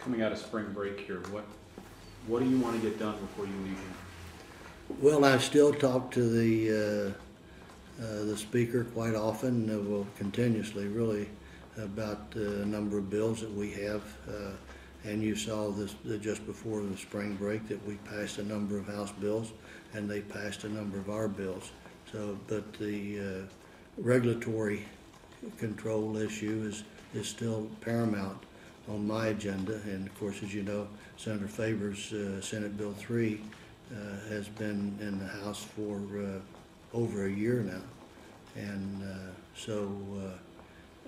coming out of spring break here, what do you want to get done before you leave here? Well, I still talk to the speaker quite often, well, continuously, really, about a number of bills that we have. And you saw this just before the spring break that we passed a number of House bills, and they passed a number of our bills. So, but the regulatory control issue is still paramount on my agenda. And of course, as you know, Senator Favors' Senate Bill 3 has been in the House for over a year now. And so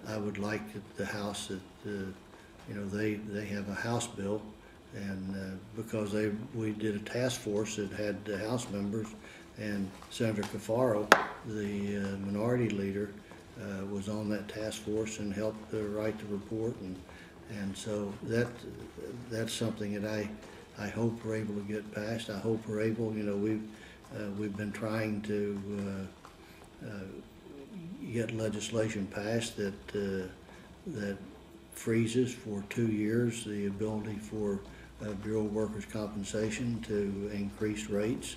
I would like the House that, you know, they have a House bill, and because we did a task force that had the House members, and Senator Cafaro, the minority leader, was on that task force and helped write the report, and so that's something that I hope we're able to get passed. I hope we're able, you know, we've been trying to get legislation passed that freezes for 2 years the ability for Bureau of Workers' Compensation to increase rates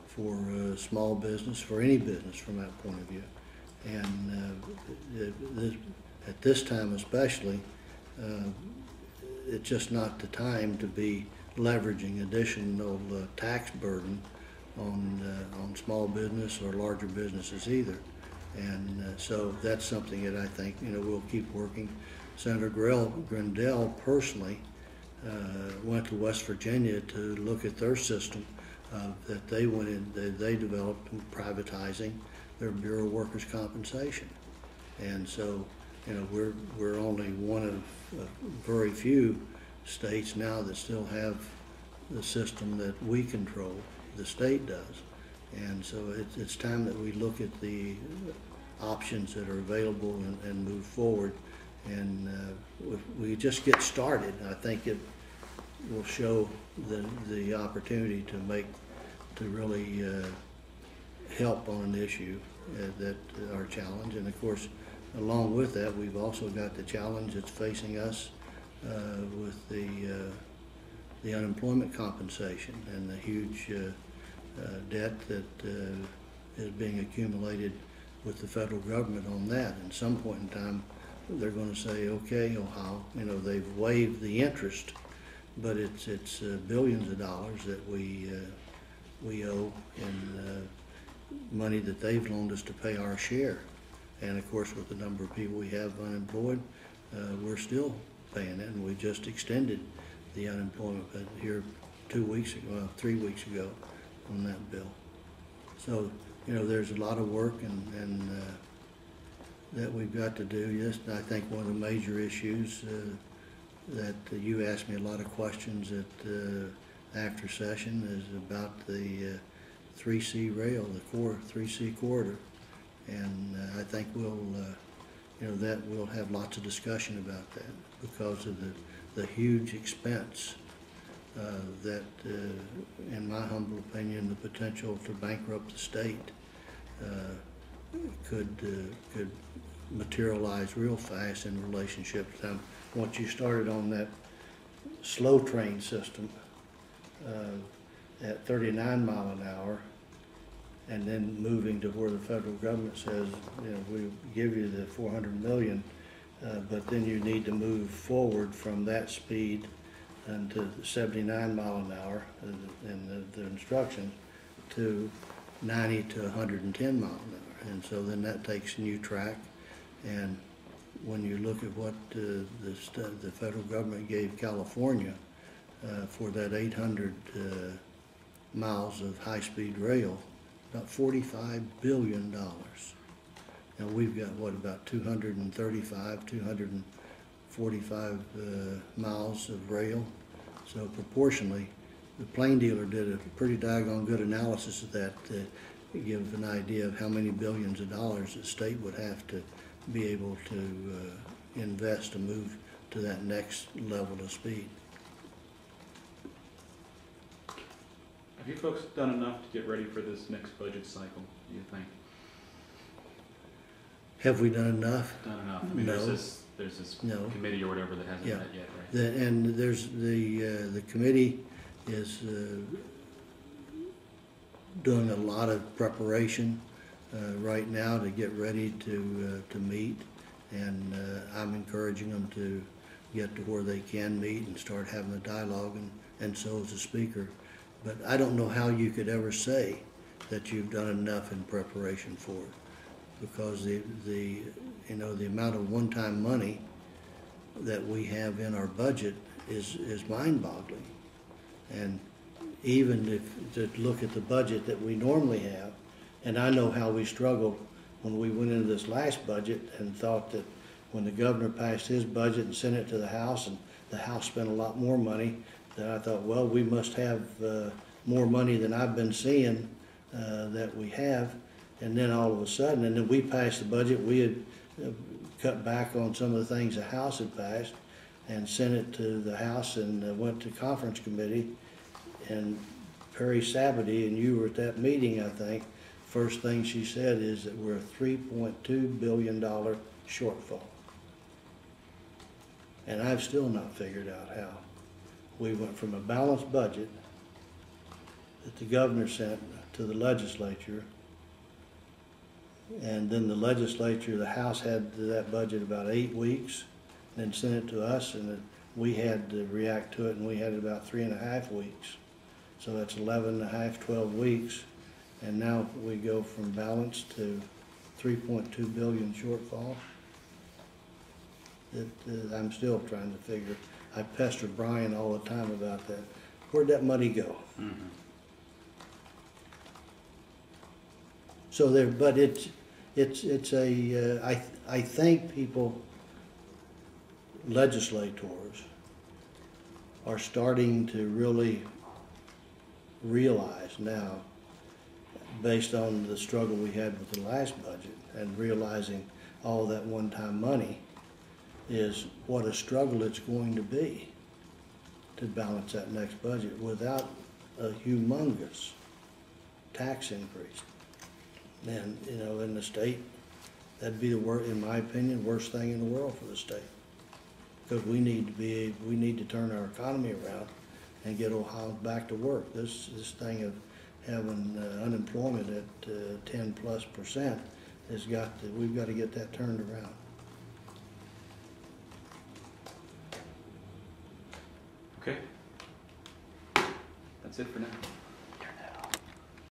for small business, for any business from that point of view. And at this time especially, it's just not the time to be leveraging additional tax burden on small business or larger businesses either. And so that's something that I think, you know, we'll keep working. Senator Grindell personally went to West Virginia to look at their system that they went in, they developed privatizing their Bureau of Workers' Compensation. And so, you know, we're only one of very few states now that still have the system that we control, the state does. And so it's time that we look at the options that are available and move forward. And if we just get started, I think it will show the opportunity to really help on an issue that our challenge. And of course, along with that, we've also got the challenge that's facing us with the unemployment compensation and the huge debt that is being accumulated with the federal government on that. And at some point in time, they're going to say, okay, Ohio, you know, they've waived the interest, but it's billions of dollars that we owe in money that they've loaned us to pay our share. And of course, with the number of people we have unemployed, we're still paying it, and we just extended the unemployment here 2 weeks ago, well, 3 weeks ago on that bill. So, you know, there's a lot of work and that we've got to do. Yes, I think one of the major issues that you asked me a lot of questions at after session is about the 3C rail, the 3C corridor, and I think we'll, you know, that we'll have lots of discussion about that because of the huge expense that, in my humble opinion, the potential to bankrupt the state could materialize real fast in relationship to them. Once you started on that slow train system at 39 mile an hour, and then moving to where the federal government says, you know, we give you the 400 million, but then you need to move forward from that speed and to 79 mile an hour in the instructions to 90 to 110 mile an hour. And so then that takes new track. And when you look at what the federal government gave California for that 800 miles of high-speed rail, about $45 billion. Now we've got, what, about 245 miles of rail. So proportionally, the Plain Dealer did a pretty doggone good analysis of that to give an idea of how many billions of dollars the state would have to be able to invest to move to that next level of speed. Have you folks done enough to get ready for this next budget cycle, do you think? Have we done enough? Done enough? I mean, No. there's this there's this No. committee or whatever that hasn't Yeah. met yet, right? And there's the committee is doing a lot of preparation right now to get ready to meet, and I'm encouraging them to get to where they can meet and start having a dialogue, and so is the speaker. But I don't know how you could ever say that you've done enough in preparation for it, because the amount of one-time money that we have in our budget is mind-boggling. And even if to look at the budget that we normally have, and I know how we struggled when we went into this last budget and thought that when the governor passed his budget and sent it to the House, and the House spent a lot more money, that I thought, well, we must have more money than I've been seeing that we have. And then all of a sudden, and then we passed the budget, we had cut back on some of the things the House had passed and sent it to the House, and went to conference committee. And Perry Sabady, and you were at that meeting, I think, first thing she said is that we're a $3.2 billion shortfall. And I've still not figured out how we went from a balanced budget that the governor sent to the legislature, and then the legislature, the House had that budget about 8 weeks, then sent it to us, and then we had to react to it, and we had it about 3.5 weeks. So that's 11.5, 12 weeks, and now we go from balance to 3.2 billion shortfall. I'm still trying to figure. I pester Brian all the time about that. Where'd that money go? Mm-hmm. So there, but it's a, I think people, legislators, are starting to really realize now, based on the struggle we had with the last budget, and realizing all that one-time money, is what a struggle it's going to be to balance that next budget without a humongous tax increase. And, in the state, that'd be the worst, in my opinion, worst thing in the world for the state. Because we need to turn our economy around and get Ohio back to work. This thing of having unemployment at 10+% we've got to get that turned around. Okay. That's it for now.